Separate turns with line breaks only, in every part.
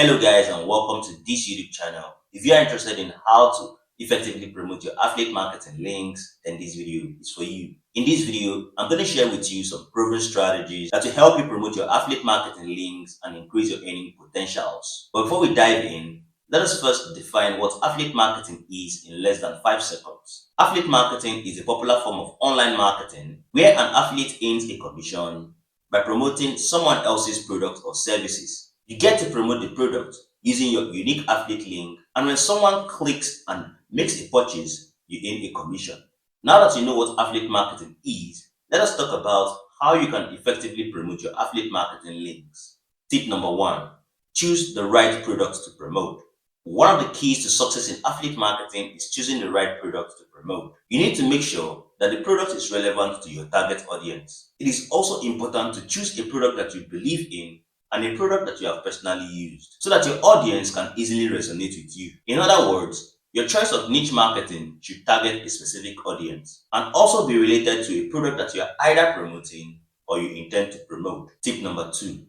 Hello guys and welcome to this YouTube channel. If you are interested in how to effectively promote your affiliate marketing links, then this video is for you. In this video, I'm going to share with you some proven strategies that will help you promote your affiliate marketing links and increase your earning potentials. But before we dive in, let us first define what affiliate marketing is in less than 5 seconds. Affiliate marketing is a popular form of online marketing where an affiliate earns a commission by promoting someone else's product or services. You get to promote the product using your unique affiliate link, and when someone clicks and makes a purchase, you earn a commission. Now that you know what affiliate marketing is, let us talk about how you can effectively promote your affiliate marketing links. Tip number 1. Choose the right products to promote. One of the keys to success in affiliate marketing is choosing the right products to promote. You need to make sure that the product is relevant to your target audience. It is also important to choose a product that you believe in and a product that you have personally used so that your audience can easily resonate with you. In other words, your choice of niche marketing should target a specific audience and also be related to a product that you are either promoting or you intend to promote. Tip number 2.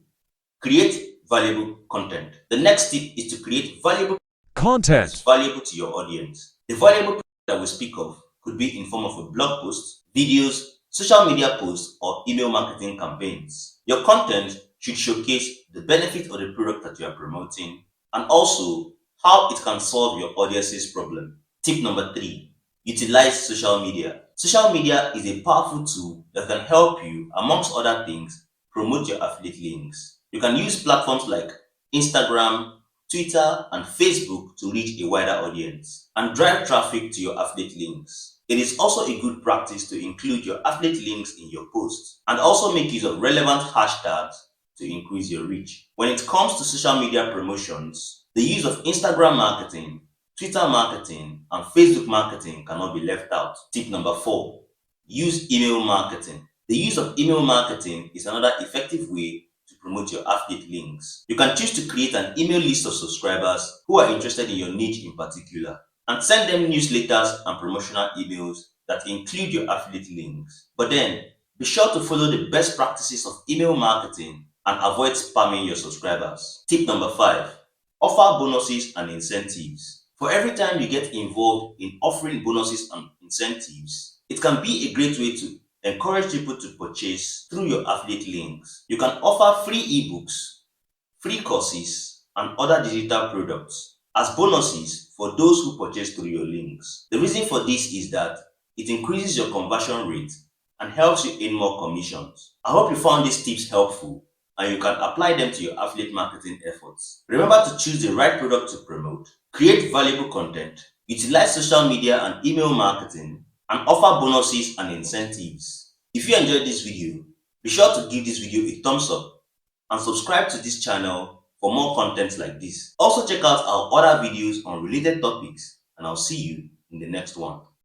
Create valuable content. The next tip is to create valuable content that's valuable to your audience. The valuable content that we speak of could be in form of a blog post, videos, social media posts, or email marketing campaigns. Your content should showcase the benefit of the product that you are promoting and also how it can solve your audience's problem. Tip number 3. Utilize social media. Social media is a powerful tool that can help you, amongst other things, promote your affiliate links. You can use platforms like Instagram, Twitter, and Facebook to reach a wider audience and drive traffic to your affiliate links. It is also a good practice to include your affiliate links in your posts and also make use of relevant hashtags to increase your reach. When it comes to social media promotions, the use of Instagram marketing, Twitter marketing, and Facebook marketing cannot be left out. Tip number 4. Use email marketing. The use of email marketing is another effective way to promote your affiliate links. You can choose to create an email list of subscribers who are interested in your niche in particular and send them newsletters and promotional emails that include your affiliate links. But then, be sure to follow the best practices of email marketing and avoid spamming your subscribers. Tip number 5. Offer bonuses and incentives. For every time you get involved in offering bonuses and incentives, it can be a great way to encourage people to purchase through your affiliate links. You can offer free ebooks, free courses, and other digital products as bonuses for those who purchase through your links. The reason for this is that it increases your conversion rate and helps you earn more commissions. I hope you found these tips helpful and you can apply them to your affiliate marketing efforts. Remember to choose the right product to promote, create valuable content, utilize social media and email marketing, and offer bonuses and incentives. If you enjoyed this video, be sure to give this video a thumbs up and subscribe to this channel for more content like this. Also check out our other videos on related topics and I'll see you in the next one.